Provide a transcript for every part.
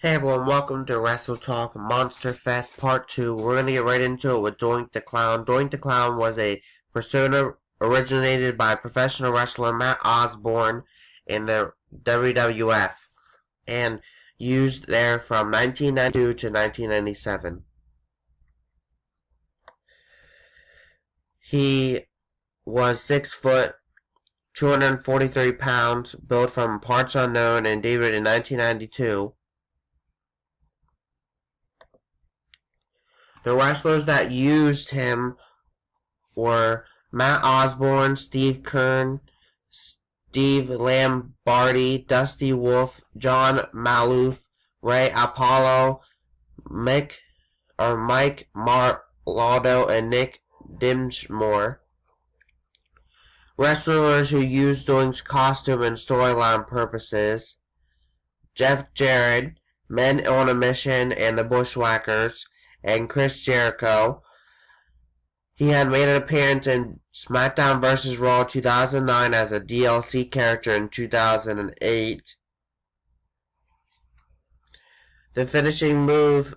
Hey everyone, welcome to Wrestle Talk Monster Fest Part 2. We're going to get right into it with Doink the Clown. Doink the Clown was a persona originated by professional wrestler Matt Osborne in the WWF and used there from 1992 to 1997. He was 6 foot, 243 pounds, built from parts unknown and debuted in 1992. The wrestlers that used him were Matt Osborne, Steve Kern, Steve Lambardi, Dusty Wolf, John Maloof, Ray Apollo, Mike Marlado, and Nick Dimshmore. Wrestlers who used Doink's costume and storyline purposes: Jeff Jarrett, Men on a Mission, and the Bushwhackers, and Chris Jericho. He had made an appearance in SmackDown vs. Raw 2009 as a DLC character in 2008. The finishing move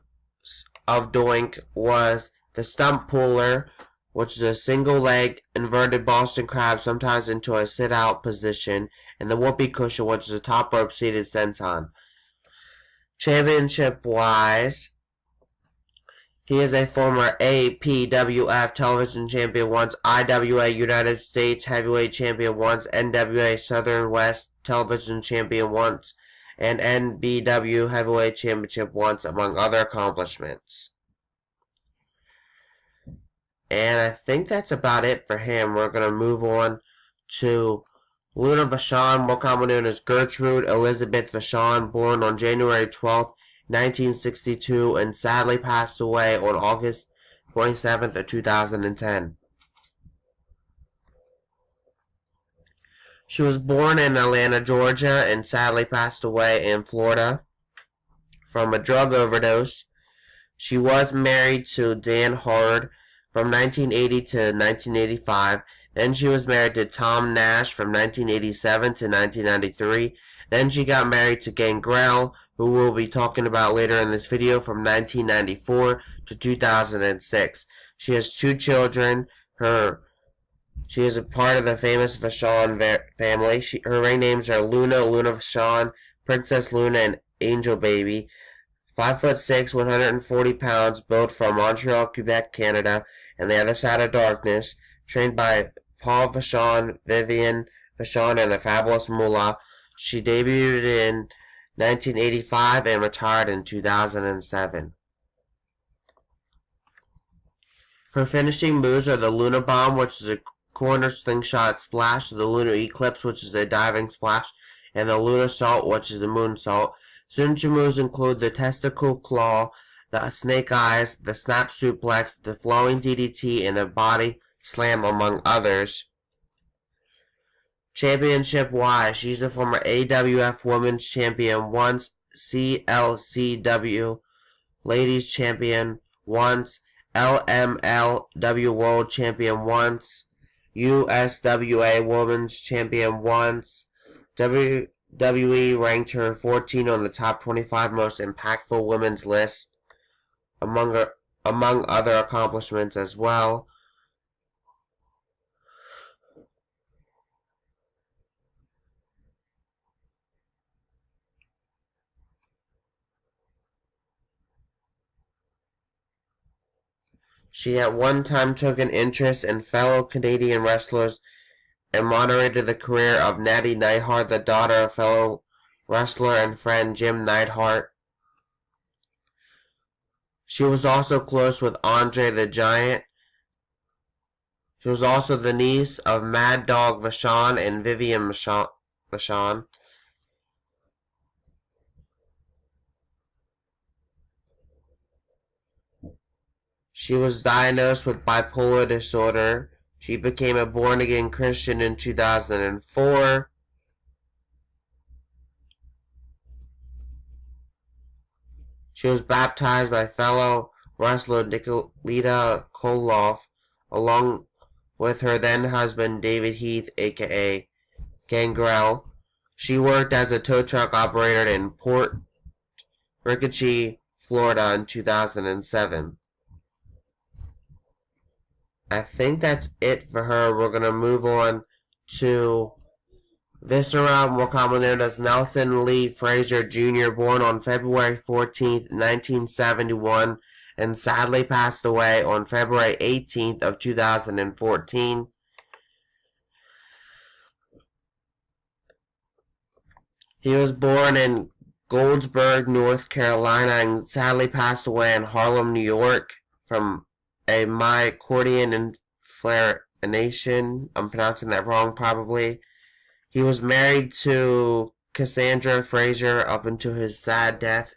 of Doink was the Stump Puller, which is a single leg inverted Boston Crab, sometimes into a sit-out position, and the Whoopee Cushion, which is a top rope seated senton. Championship-wise, he is a former APWF Television Champion once, IWA United States Heavyweight Champion once, NWA Southern West Television Champion once, and NBW Heavyweight Championship once, among other accomplishments. And I think that's about it for him. We're going to move on to Luna Vachon, more commonly known as Gertrude Elizabeth Vachon, born on January 12th, 1962, and sadly passed away on August 27th of 2010. She was born in Atlanta, Georgia, and sadly passed away in Florida from a drug overdose. She was married to Dan Hard from 1980 to 1985. Then she was married to Tom Nash from 1987 to 1993. Then she got married to Gangrel, who we'll be talking about later in this video, from 1994 to 2006. She has 2 children. She is a part of the famous Vachon family. Her ring names are Luna, Luna Vachon, Princess Luna, and Angel Baby. 5'6", 140 pounds, built from Montreal, Quebec, Canada, and the other side of darkness. Trained by Paul Vachon, Vivian Vachon, and the Fabulous Moolah. She debuted in 1985 and retired in 2007. Her finishing moves are the Luna Bomb, which is a corner slingshot splash, the Luna Eclipse, which is a diving splash, and the Luna Salt, which is a moonsault. Signature moves include the Testicle Claw, the Snake Eyes, the Snap Suplex, the Flowing DDT, and the Body Slam, among others. Championship-wise, she's a former AWF Women's Champion once, CLCW Ladies Champion once, LMLW World Champion once, USWA Women's Champion once. WWE ranked her 14 on the top 25 most impactful women's list, among other accomplishments as well. She at one time took an interest in fellow Canadian wrestlers and moderated the career of Natty Neidhart, the daughter of fellow wrestler and friend Jim Neidhart. She was also close with Andre the Giant. She was also the niece of Mad Dog Vachon and Vivian Vachon. She was diagnosed with bipolar disorder. She became a born-again Christian in 2004. She was baptized by fellow wrestler Nicolita Koloff, along with her then-husband David Heath, a.k.a. Gangrel. She worked as a tow truck operator in Port Ricochet, Florida in 2007. I think that's it for her. We're going to move on to Viscera, more commonly known as Nelson Lee Frazier Jr., born on February 14th, 1971, and sadly passed away on February 18th of 2014. He was born in Goldsboro, North Carolina, and sadly passed away in Harlem, New York, from a myocardial inflammation. I'm pronouncing that wrong, probably. He was married to Cassandra Frazier up until his sad death.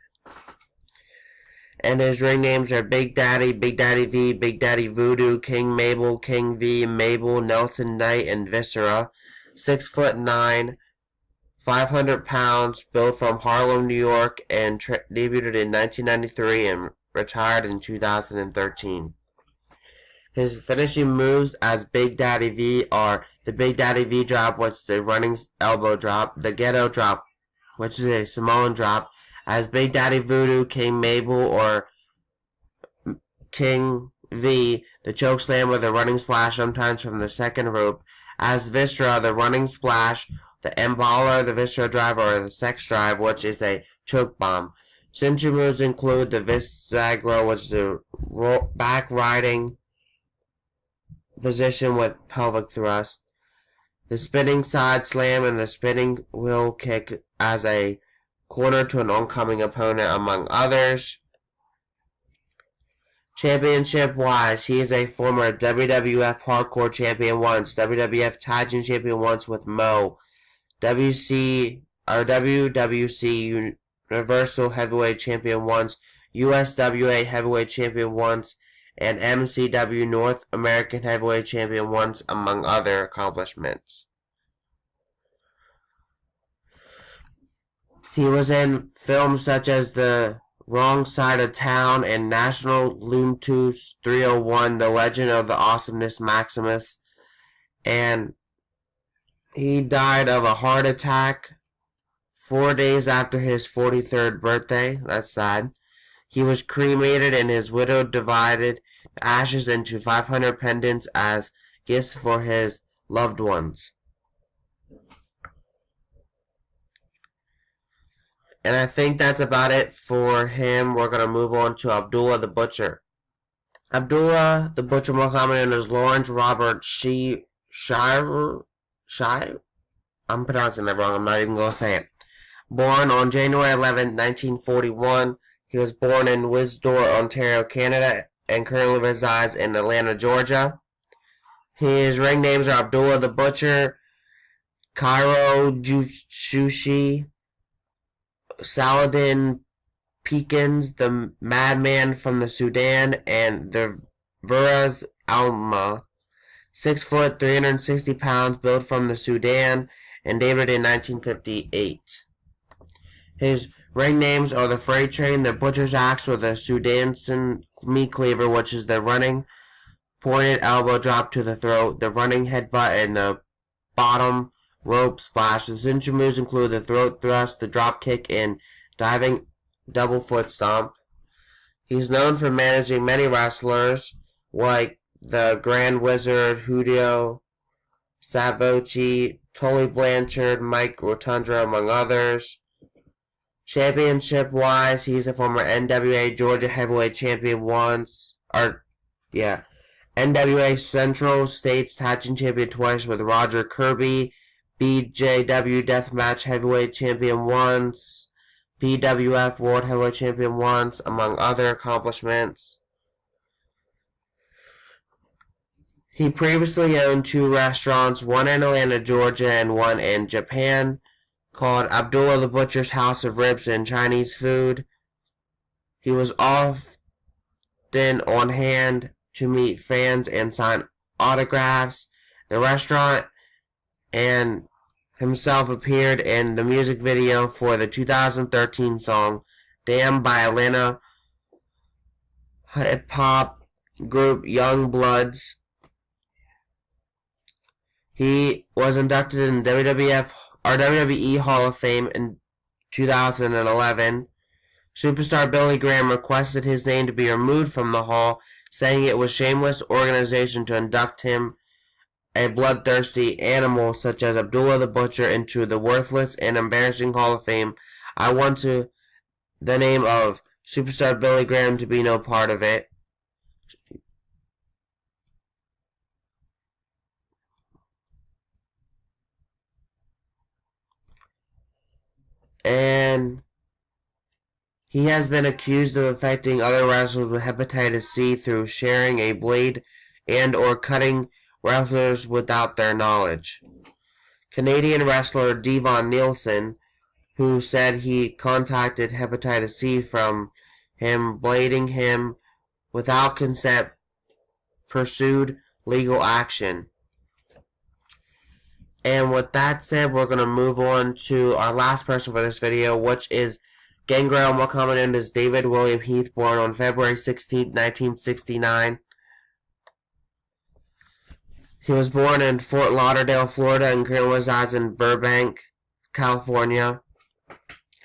And his ring names are Big Daddy, Big Daddy V, Big Daddy Voodoo, King Mabel, King V, Mabel, Nelson Knight, and Viscera. 6'9", 500 pounds, built from Harlem, New York, and debuted in 1993 and retired in 2013. His finishing moves as Big Daddy V are the Big Daddy V drop, which is a running elbow drop, the ghetto drop, which is a Samoan drop, as Big Daddy Voodoo, King Mabel, or King V, the choke slam with a running splash, sometimes from the second rope, as Viscera, the running splash, the emballer, the Viscera drive, or the sex drive, which is a choke bomb. Signature moves include the viscera, which is the back riding position with pelvic thrust, the spinning side slam, and the spinning wheel kick as a corner to an oncoming opponent, among others. Championship-wise, he is a former WWF Hardcore Champion once, WWF Tag Team Champion once with Mo, WWC Universal Heavyweight Champion once, USWA Heavyweight Champion once, and MCW North American Heavyweight Champion once, among other accomplishments. He was in films such as The Wrong Side of Town and National Lampoon's 301, The Legend of the Awesomeness Maximus, and he died of a heart attack 4 days after his 43rd birthday. That's sad. He was cremated and his widow divided the ashes into 500 pendants as gifts for his loved ones. And I think that's about it for him. We're going to move on to Abdullah the Butcher. Abdullah the Butcher, more commonly known as Lawrence Robert Shire. I'm pronouncing that wrong. I'm not even going to say it. Born on January 11, 1941. He was born in Windsor, Ontario, Canada, and currently resides in Atlanta, Georgia. His ring names are Abdullah the Butcher, Cairo Jushushi, Saladin Peekins, the Madman from the Sudan, and the Viraz Alma. 6 foot, 360 pounds, built from the Sudan, and debuted in 1958. His ring names are the Freight Train, the Butcher's Axe, or the Sudanson Meat Cleaver, which is the running pointed elbow drop to the throat, the running headbutt, and the bottom rope splash. The signature moves include the throat thrust, the drop kick, and diving double foot stomp. He's known for managing many wrestlers like the Grand Wizard, Julio Savoci, Tully Blanchard, Mike Rotundra, among others. Championship-wise, he's a former NWA Georgia Heavyweight Champion once. NWA Central States Tag Team Champion twice with Roger Kirby. BJW Deathmatch Heavyweight Champion once. BWF World Heavyweight Champion once, among other accomplishments. He previously owned 2 restaurants, one in Atlanta, Georgia, and one in Japan, called Abdullah the Butcher's House of Ribs and Chinese Food. He was often on hand to meet fans and sign autographs. The restaurant and himself appeared in the music video for the 2013 song Damn by Atlanta hip-hop group Young Bloods. He was inducted in WWE Hall of Fame in 2011. Superstar Billy Graham requested his name to be removed from the hall, saying it was shameless organization to induct him, a bloodthirsty animal such as Abdullah the Butcher, into the worthless and embarrassing Hall of Fame. I want the name of Superstar Billy Graham to be no part of it. And he has been accused of affecting other wrestlers with hepatitis C through sharing a blade and or cutting wrestlers without their knowledge. Canadian wrestler Devon Nielsen, who said he contacted hepatitis C from him blading him without consent, pursued legal action. And with that said, we're going to move on to our last person for this video, which is Gangrel, more commonly known as David William Heath, born on February 16, 1969. He was born in Fort Lauderdale, Florida, and currently resides in Burbank, California.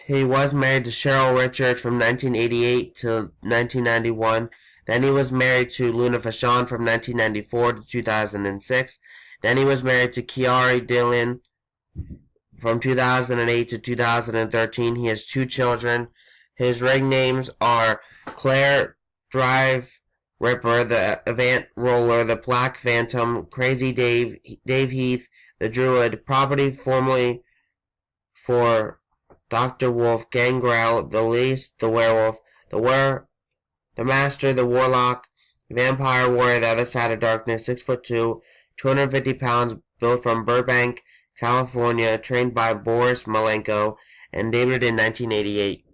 He was married to Cheryl Richards from 1988 to 1991. Then he was married to Luna Vachon from 1994 to 2006. Then he was married to Kiari Dillon from 2008 to 2013. He has 2 children. His ring names are Claire Drive Ripper, the Avant Roller, the Black Phantom, Crazy Dave, Dave Heath, the Druid, Property formerly for Dr. Wolf, Gangrel, the Least, the Werewolf, the Master, the Warlock, Vampire Warrior, the Other Side of Darkness, 6'2", 250 pounds, built from Burbank, California, trained by Boris Malenko, and debuted in 1988.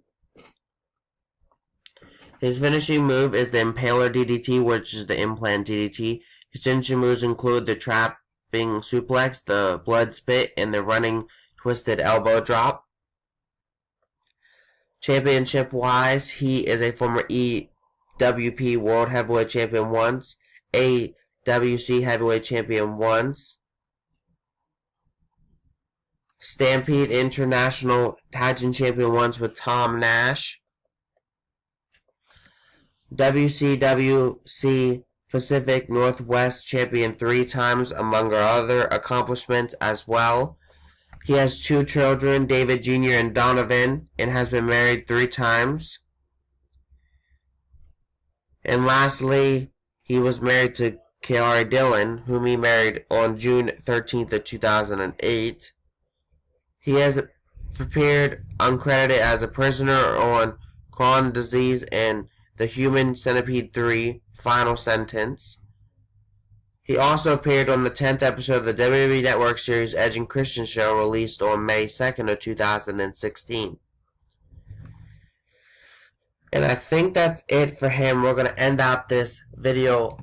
His finishing move is the Impaler DDT, which is the implant DDT. His finishing moves include the trapping suplex, the blood spit, and the running twisted elbow drop. Championship-wise, he is a former EWP World Heavyweight Champion once, AWC Heavyweight Champion once, Stampede International Tag Team Champion once with Tom Nash, WCWC Pacific Northwest Champion 3 times, among other accomplishments as well. He has 2 children, David Jr. and Donovan, and has been married 3 times. And lastly, he was married to Kiari Dillon, whom he married on June 13th of 2008. He has appeared uncredited as a prisoner on Crohn's disease and The Human Centipede 3 Final Sentence. He also appeared on the 10th episode of the WWE Network series Edge and Christian Show, released on May 2nd of 2016. And I think that's it for him. We're going to end out this video.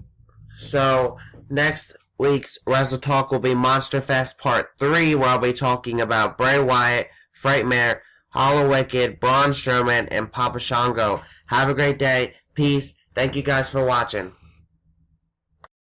So, next week's Wrestle Talk will be Monster Fest Part 3, where I'll be talking about Bray Wyatt, Frightmare, Hallowicked, Braun Strowman, and Papa Shango. Have a great day. Peace. Thank you guys for watching.